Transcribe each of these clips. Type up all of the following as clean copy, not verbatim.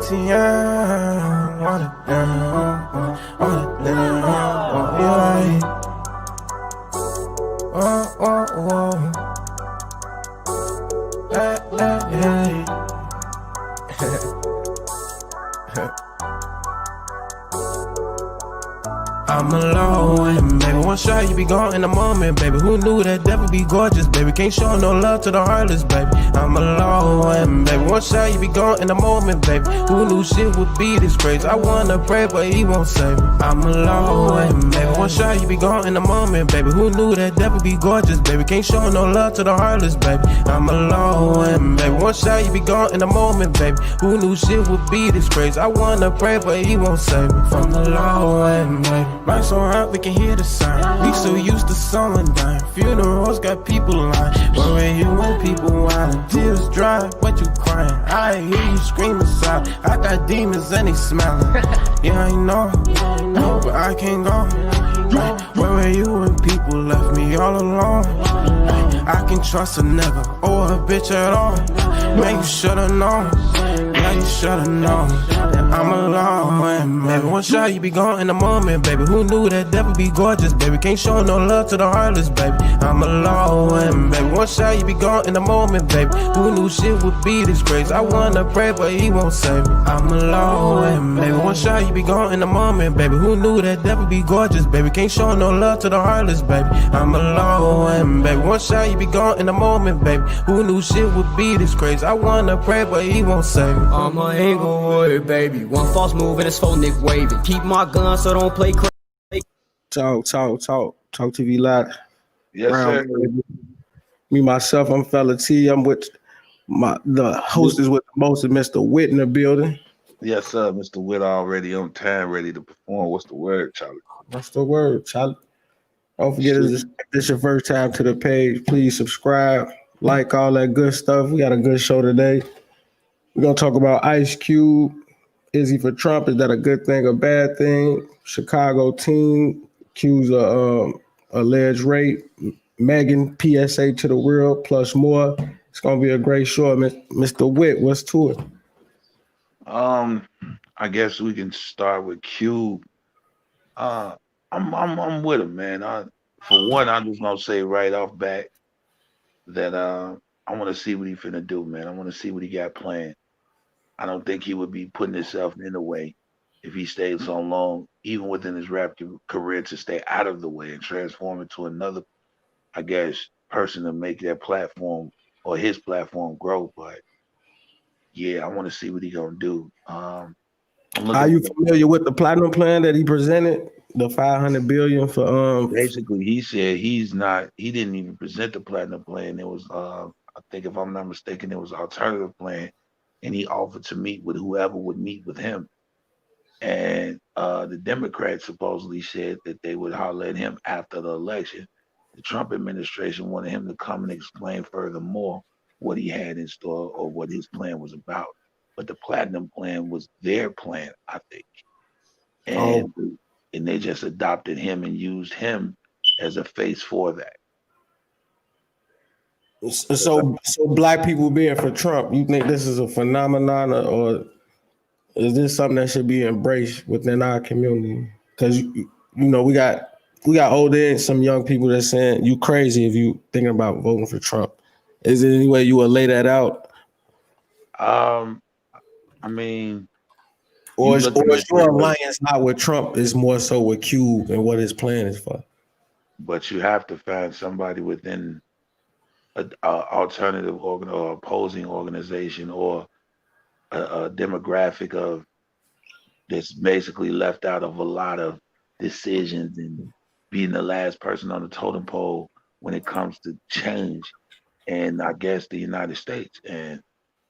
ATM, want it down, want it down, yeah. Oh, oh, oh. Hey, hey. I'm alone, baby. One shot, you be gone in a moment, baby. Who knew that devil be gorgeous, baby? Can't show no love to the heartless, baby. I'm alone, baby. One shot, you be gone in a moment, baby. Who knew shit would be this crazy? I wanna pray, but he won't save me. I'm alone, baby. One shot, you be gone in a moment, baby. Who knew that devil be gorgeous, baby? Can't show no love to the heartless, baby. I'm alone, baby. One shot, you be gone in a moment, baby. Who knew shit would be this crazy? I wanna pray, but he won't save me from the low end, baby. Lights so hot, we can hear the sound. We so used to someone dying. Funerals got people lying. Where you when people whining? Tears dry, what you crying? I hear you scream inside. I got demons and they smiling. Yeah, I know, but I can't go. Where were you when people left me all alone? I can trust a nigga or a bitch at all. Man, you should've known. Yeah, you should've known that I'm alone, baby. One shot, you be gone in a moment, baby. Who knew that devil be gorgeous, baby? Can't show no love to the heartless, baby. I'm alone, baby. One shot, you be gone in a moment, baby. Who knew shit would be this crazy? I wanna pray, but he won't save me. I'm alone, baby. One shot, you be gone in a moment, baby. Who knew that devil be gorgeous, baby? Can't show no love to the heartless, baby. I'm alone, baby. One shot, you be gone in a moment, baby. Who knew shit would be this crazy? I wanna pray, but he won't save me. I'm a Inglewood, baby. One false move and it's full Nick waving. Keep my gun so don't play crazy. Talk TV Live. Yes, sir. Me, myself, I'm Fella T. I'm with the host is with the most, Mr. Witt in the building. Yes, sir. Mr. Witt already on time, ready to perform. What's the word, Charlie? What's the word, Charlie? Don't forget, if this your first time to the page, please subscribe, like all that good stuff. We got a good show today. We're going to talk about Ice Cube. Is he for Trump? Is that a good thing or bad thing? Chicago teen accused of alleged rape. Megan, PSA to the world, plus more. It's going to be a great show. Mr. Witt, what's to it? I guess we can start with Cube. I'm with him, man. For one, I'm just gonna say right off bat that I want to see what he finna do, man. I want to see what he got planned. I don't think he would be putting himself in the way if he stayed so long, even within his rap career, to stay out of the way and transform into another, I guess, person to make their platform or his platform grow. But yeah, I want to see what he gonna do. Are you familiar with the platinum plan that he presented? The $500 billion for basically, he said he didn't even present the platinum plan. It was I think, if I'm not mistaken, it was an alternative plan, and he offered to meet with whoever would meet with him. And the Democrats supposedly said that they would holler at him after the election. The Trump administration wanted him to come and explain furthermore what he had in store or what his plan was about. But the platinum plan was their plan, I think. And they just adopted him and used him as a face for that. So black people being for Trump, you think this is a phenomenon, or is this something that should be embraced within our community? Because you know we got older and some young people that's saying you crazy if you thinking about voting for Trump. Is there any way you would lay that out? I mean, or is your alliance not with Trump? Is more so with Cube and what his plan is for? But you have to find somebody within an alternative or opposing organization or a demographic of that's basically left out of a lot of decisions and being the last person on the totem pole when it comes to change. And I guess the United States, and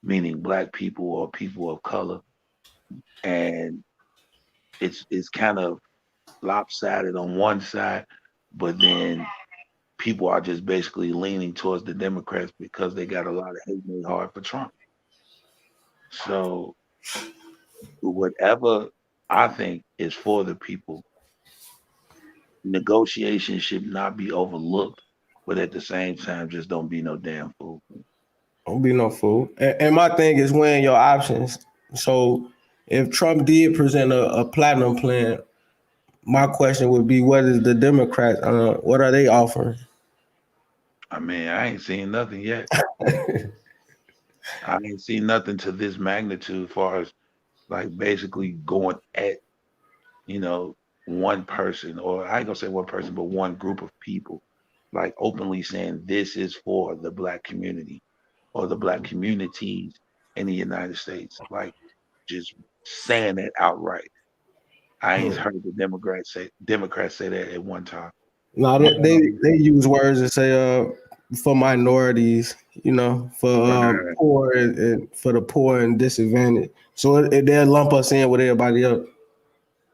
meaning black people or people of color. And it's kind of lopsided on one side, but then people are just basically leaning towards the Democrats because they got a lot of hate made hard for Trump. So whatever I think is for the people, negotiations should not be overlooked, but at the same time, just don't be no damn fool. Don't be no fool. And my thing is weighing your options. So if Trump did present a platinum plan, my question would be, what is the Democrats? What are they offering? I mean, I ain't seen nothing yet. I ain't seen nothing to this magnitude, far as like basically going at you know one person, or I ain't gonna say one person, but one group of people, like openly saying this is for the black community or the black communities in the United States, like just saying that outright. I ain't heard the Democrats say that at one time. No, Minorities, they use words that say for minorities, for right. poor and for the poor and disadvantaged. So they'll lump us in with everybody else.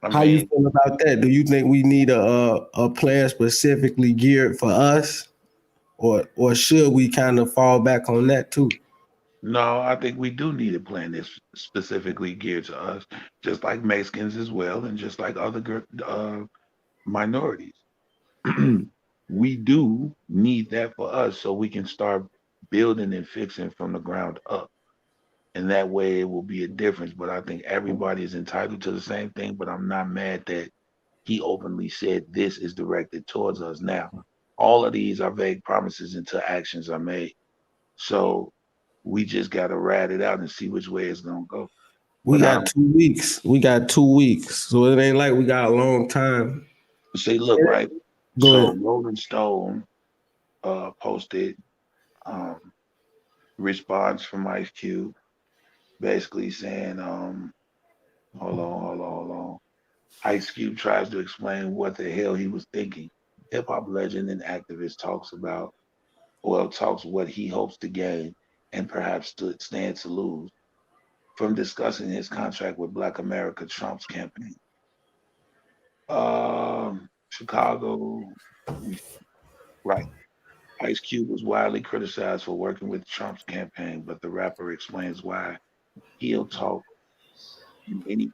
I How you mean, feel about that? Do you think we need a plan specifically geared for us, or should we kind of fall back on that too? no, I think we do need a plan that's specifically geared to us, just like Mexicans as well, and just like other minorities. We do need that for us so we can start building and fixing from the ground up. And that way it will be a difference. But I think everybody is entitled to the same thing. But I'm not mad that he openly said this is directed towards us. Now, all of these are vague promises until actions are made. So we just got to rat it out and see which way it's going to go. We But got 2 weeks. We got 2 weeks, so it ain't like we got a long time. say, look, right. Go So ahead. Rolling Stone posted um, response from Ice Cube, basically saying, hold on. Ice Cube tries to explain what the hell he was thinking. Hip hop legend and activist talks what he hopes to gain and perhaps stands to lose from discussing his contract with Black America Trump's campaign. Chicago, right. Ice Cube was widely criticized for working with Trump's campaign, but the rapper explains why he'll talk to any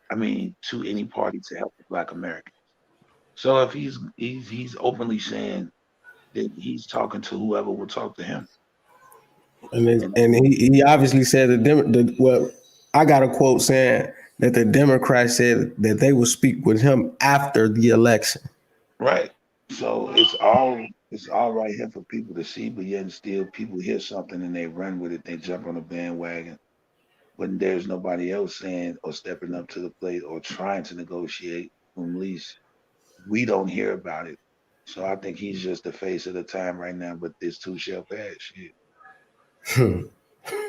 party to help the Black American. So if he's openly saying that he's talking to whoever will talk to him, and And he obviously said well, I got a quote saying that the Democrats said that they will speak with him after the election. right. So it's all right here for people to see, but yet and still people hear something and they run with it, they jump on a bandwagon. When there's nobody else saying or stepping up to the plate or trying to negotiate, at least we don't hear about it. So I think he's just the face of the time right now, but this too shall pass. Shit.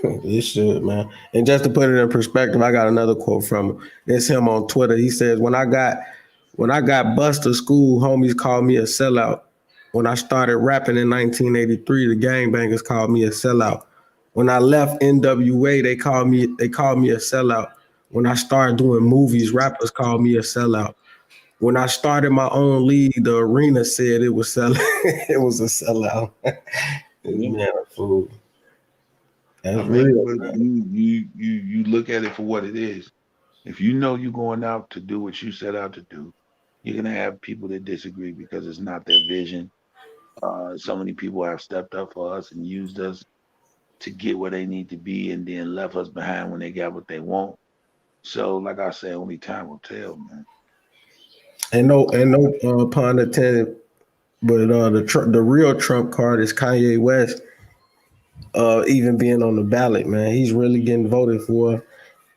It should, man. And just to put it in perspective, I got another quote from him. It's him on Twitter. He says, "When I got bused to school, homies called me a sellout. When I started rapping in 1983, the gangbangers called me a sellout. When I left NWA, they called me a sellout. When I started doing movies, rappers called me a sellout. When I started my own league, the arena said it was sell it was a sellout." Yeah. Man, fool. I That's mean, real, but man. you look at it for what it is. If you know you're going out to do what you set out to do, you're gonna have people that disagree because it's not their vision. So many people have stepped up for us and used us to get where they need to be, and then left us behind when they got what they want. So, like I said, only time will tell, man. And no pun intended, but the real Trump card is Kanye West. Even being on the ballot, man, he's really getting voted for.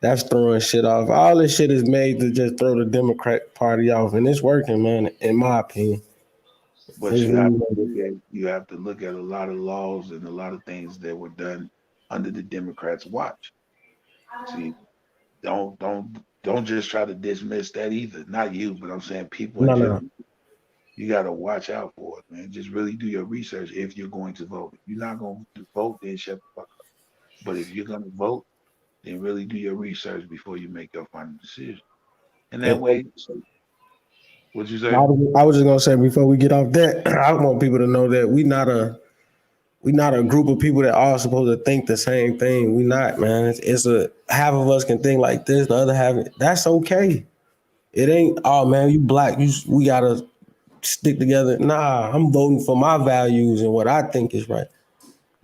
That's throwing shit off. All this shit is made to just throw the Democrat Party off, and it's working, man. In my opinion, But it's really you have to look at a lot of laws and a lot of things that were done under the Democrats' watch. See, don't just try to dismiss that either. Not you, but I'm saying people in no, no. general. You got to watch out for it, man. Just really do your research if you're going to vote. If you're not going to vote, then shut the fuck up. But if you're going to vote, then really do your research before you make your final decision. And that And way, so, what'd you I say? was, I was just gonna say before we get off that, I want people to know that we not a group of people that all supposed to think the same thing. We not, man. It's a half of us can think like this, the other half. That's okay. It ain't. Oh man, you black. We gotta stick together. Nah, I'm voting for my values and what I think is right.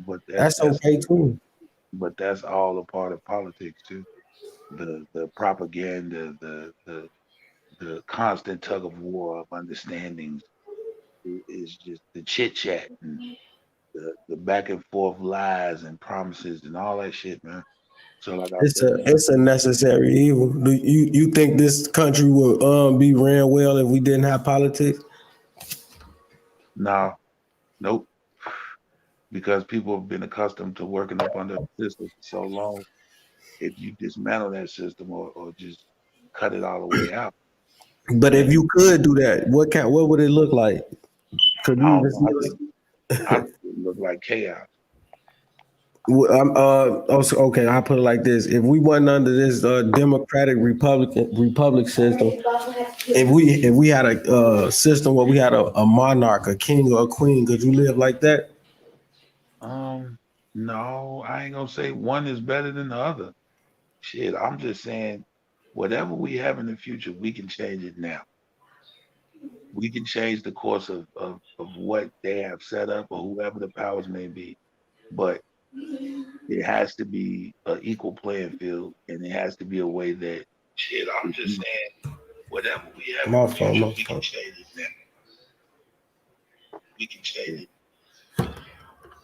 But That's okay too. that's all a part of politics too. the propaganda, the constant tug of war of understandings is just the chit chat and the back and forth lies and promises and all that shit, man. So like I said, man, It's a necessary evil. Do you think this country would be ran well if we didn't have politics? nah, nope, because people have been accustomed to working up under the system for so long. If you dismantle that system or just cut it all the way out, But if then you could do that, what would it look like? Could I you don't even know. see us? I think it look like chaos. Okay, I put it like this: if we wasn't under this democratic republic system, if we had a system where we had a monarch, a king or a queen, could you live like that? Um, no, I ain't gonna say one is better than the other. Shit, I'm just saying whatever we have in the future, we can change it now. We can change the course of what they have set up or whoever the powers may be. But it has to be an equal playing field and it has to be a way that shit, I'm just saying whatever we have in My the fault, future, my we can fault. change it now. We can change it.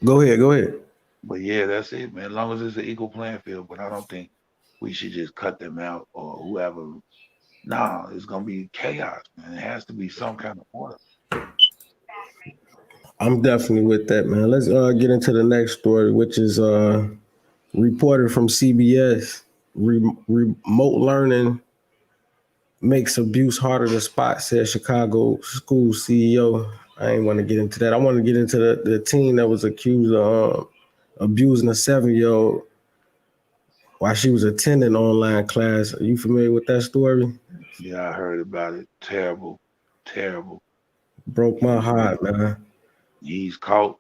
Go ahead, go ahead. But yeah, that's it, man. As long as it's an equal playing field, but I don't think we should just cut them out or whoever. Nah, it's gonna be chaos, man. It has to be some kind of order. I'm definitely with that, man. Let's get into the next story, which is reported from CBS. Remote learning makes abuse harder to spot, said Chicago school CEO. I ain't want to get into that. I want to get into the teen that was accused of abusing a 7-year-old while she was attending online class. Are you familiar with that story? Yeah, I heard about it. Terrible, terrible. Broke my And heart, man. he's caught,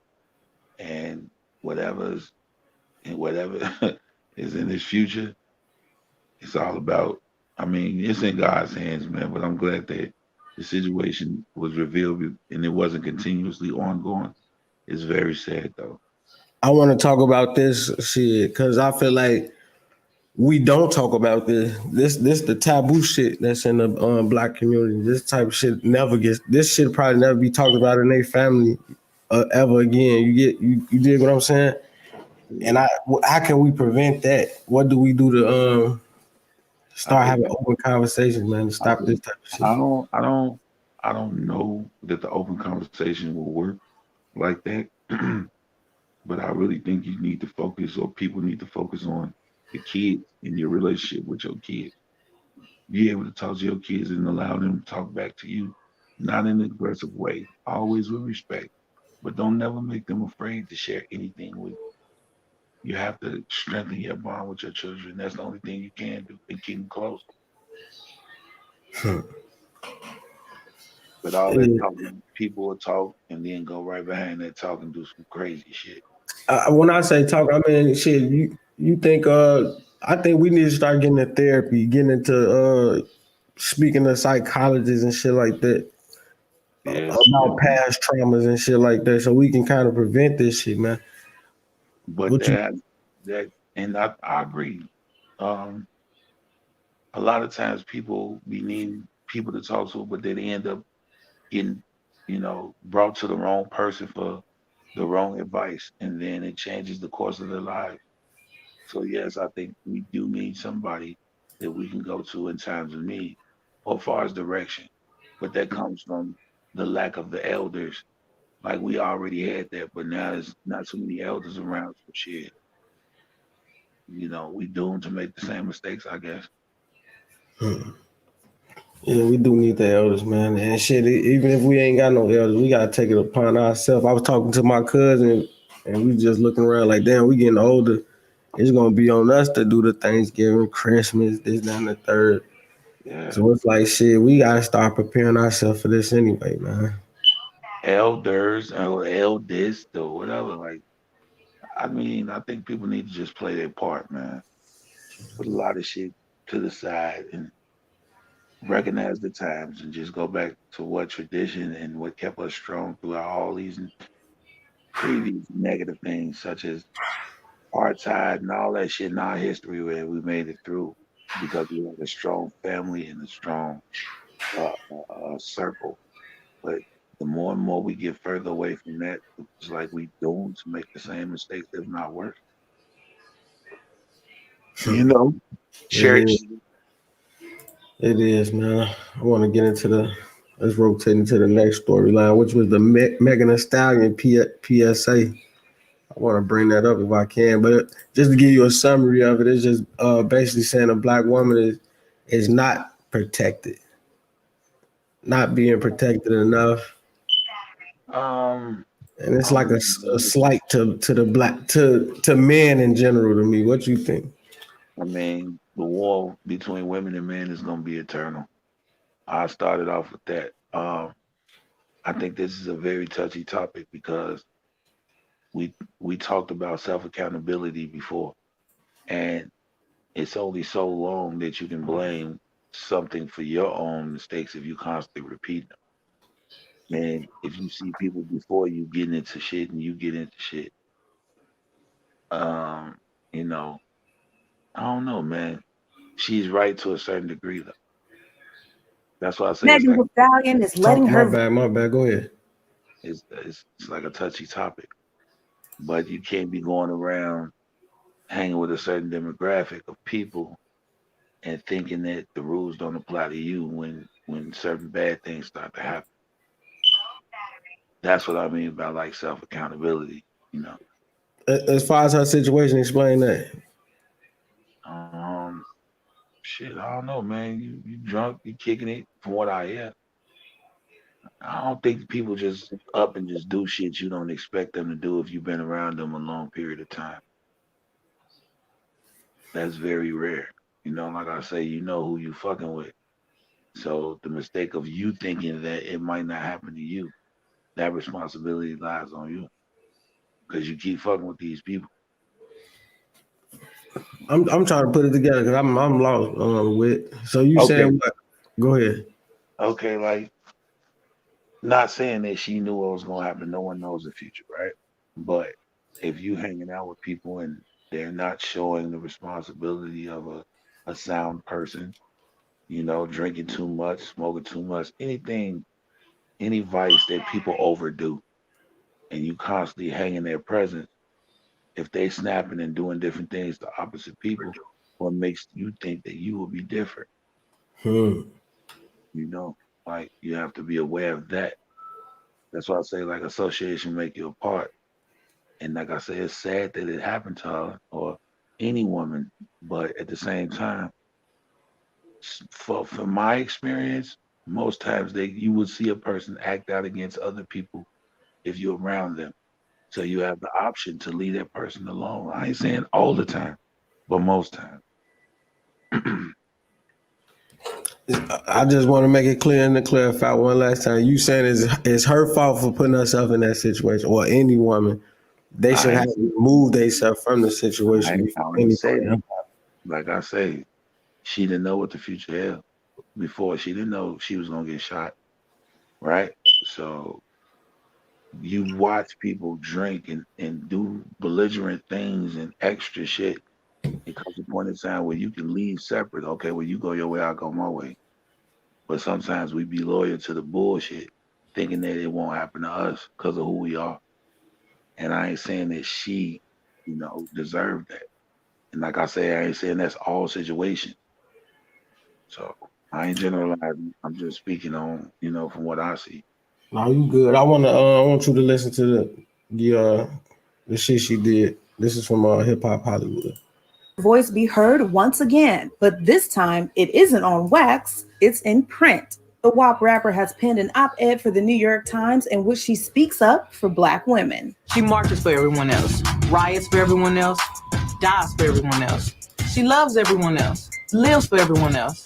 and whatever's and whatever is in his future, it's all about. I mean, it's in God's hands, man. But I'm glad that the situation was revealed and it wasn't continuously ongoing. It's very sad, though. I want to talk about this shit because I feel like we don't talk about this. This the taboo shit that's in the black community. This type of shit never gets. This shit probably never be talked about in their family ever again. You dig what I'm saying? And Yeah. how can we prevent that? What do we do to I start having think open conversations, man, to I stop this think type of shit? I don't know that the open conversation will work like that. But I really think you need to focus, or people need to focus on the kids and your relationship with your kids. Be able to talk to your kids and allow them to talk back to you, not in an aggressive way, always with respect. But don't never make them afraid to share anything with you. You have to strengthen your bond with your children. That's the only thing you can do and keep them close. But all that Yeah. talking, people will talk and then go right behind that talk and do some crazy shit. When I say talk, I mean shit. You think I think we need to start getting into therapy, getting into speaking to psychologists and shit like that Yes, about past traumas and shit like that, so we can kind of prevent this shit, man. but What you that and I agree. Um, a lot of times people be needing people to talk to, but then they end up getting, brought to the wrong person for the wrong advice, and then it changes the course of their life. So yes, I think we do need somebody that we can go to in times of need, or far as direction. But that comes from the lack of the elders. Like we already had that, but now there's not too many elders around. So shit, we doomed to make the same mistakes, I guess. Yeah, we do need the elders, man. And shit, even if we ain't got no elders, we gotta take it upon ourselves. I was talking to my cousin, and we just looking around like, damn, we getting older. It's gonna be on us to do the Thanksgiving, Christmas, this, that, and the third. Yeah. So it's like, shit, we gotta start preparing ourselves for this anyway, man. Elders or eldest or whatever. Like, I mean, I think people need to just play their part, man. Put a lot of shit to the side and recognize the times and just go back to what tradition and what kept us strong throughout all these previous negative things, such as apartheid and all that shit in our history where we made it through. because we had a strong family and a strong circle. But the more and more we get further away from that, it's like we doomed to make the same mistakes, if not worse. You know, It church. is. It is, man. I want to get into let's rotate into the next storyline, which was the Megan Thee Stallion PSA. I want to bring that up if I can, but just to give you a summary of it, it's just basically saying a black woman is not protected, not being protected enough, Um, and it's I like don't know, a man. slight to the black to men in general. To me, what you think? I mean, the war between women and men is gonna be eternal. I started off with that. I think this is a very touchy topic because we we talked about self accountability before, and it's only so long that you can blame something for your own mistakes if you constantly repeat them. And if you see people before you getting into shit and you get into shit, um, you know, I don't know, man. She's right to a certain degree, though. That's why I say it's Megan like Thee Stallion is Talk, letting my her bad, my bad. Go ahead. it's like a touchy topic. But you can't be going around hanging with a certain demographic of people and thinking that the rules don't apply to you when certain bad things start to happen. That's what I mean by like self accountability. You know, As far as her situation, explain that. um, shit, I don't know, man. You drunk, you kicking it. From what I hear, I don't think people just up and just do shit you don't expect them to do if you've been around them a long period of time. That's very rare. You know, like I say, you know who you fucking with. So the mistake of you thinking that it might not happen to you, that responsibility lies on you because you keep fucking with these people. I'm trying to put it together because I'm lost with. So you Okay, saying what? Go ahead. okay, like not saying that she knew what was gonna happen. No one knows the future, right? But if you hanging out with people and they're not showing the responsibility of a sound person, you know, drinking too much, smoking too much, anything, any vice that people overdo, and you constantly hang in their presence, if they snapping and doing different things to opposite people, what makes you think that you will be different? Hmm. You know, like you have to be aware of that. That's why I say like association make you apart. And like I say, it's sad that it happened to her or any woman, but at the same time, for my experience, most times they you would see a person act out against other people if you're around them. So you have the option to leave that person alone. I ain't saying all the time, but most times. I just want to make it clear and to clarify one last time. You saying it's her fault for putting herself in that situation, or any woman? They should I have ain't, removed themselves from the situation I before ain't say anybody that. else. Like I say, she didn't know what the future held before. She didn't know she was gonna get shot, right? So you watch people drink and do belligerent things and extra shit. It comes a point in time where you can leave separate. Okay, well you go your way, I'll go my way. But sometimes we be loyal to the bullshit, thinking that it won't happen to us because of who we are. And I ain't saying that she, deserved that. And like I say, I ain't saying that's all situations. So I ain't generalizing. I'm just speaking on, from what I see. No, you good. I want you to listen to the shit she did. This is from Hip Hop Hollywood. voice be heard once again, but this time it isn't on wax, it's in print. The WAP rapper has penned an op ed for the New York Times in which she speaks up for Black women. She marches for everyone else, riots for everyone else, dies for everyone else. She loves everyone else, lives for everyone else.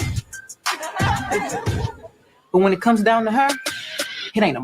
But when it comes down to her, it ain't a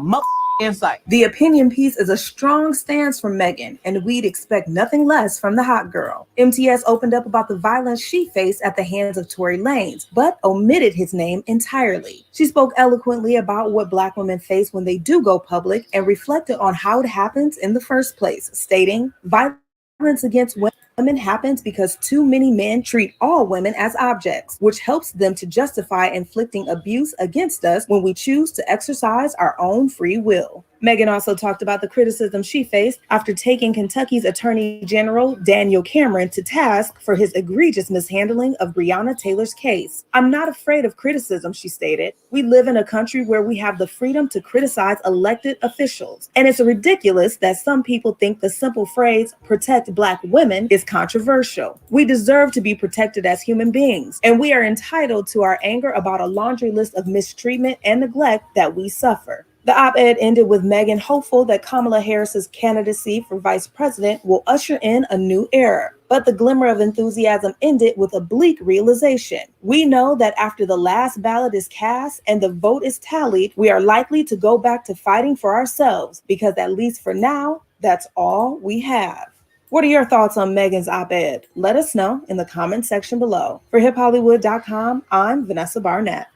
in sight. The opinion piece is a strong stance from Megan, and we'd expect nothing less from the hot girl. MTS opened up about the violence she faced at the hands of Tory Lanez, but omitted his name entirely. She spoke eloquently about what Black women face when they do go public and reflected on how it happens in the first place, stating, "Violence against women women happens because too many men treat all women as objects, which helps them to justify inflicting abuse against us when we choose to exercise our own free will. Megan also talked about the criticism she faced after taking Kentucky's Attorney General Daniel Cameron to task for his egregious mishandling of Breonna Taylor's case. "I'm not afraid of criticism," she stated. "We live in a country where we have the freedom to criticize elected officials, and it's ridiculous that some people think the simple phrase, 'protect Black women,' is controversial. We deserve to be protected as human beings, and we are entitled to our anger about a laundry list of mistreatment and neglect that we suffer." The op-ed ended with Megan hopeful that Kamala Harris's candidacy for vice president will usher in a new era. But the glimmer of enthusiasm ended with a bleak realization. We know that after the last ballot is cast and the vote is tallied, we are likely to go back to fighting for ourselves, because at least for now, that's all we have. What are your thoughts on Megan's op-ed? Let us know in the comment section below. For HipHollywood.com, I'm Vanessa Barnett.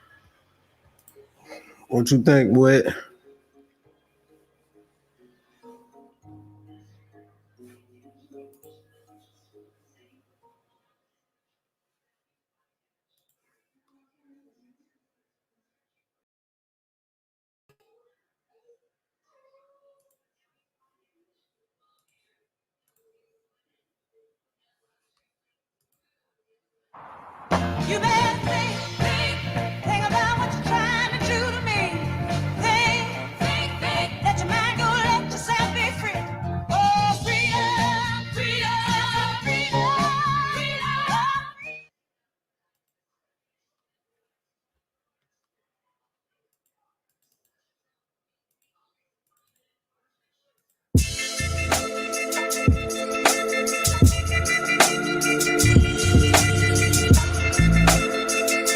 What you think, Whit?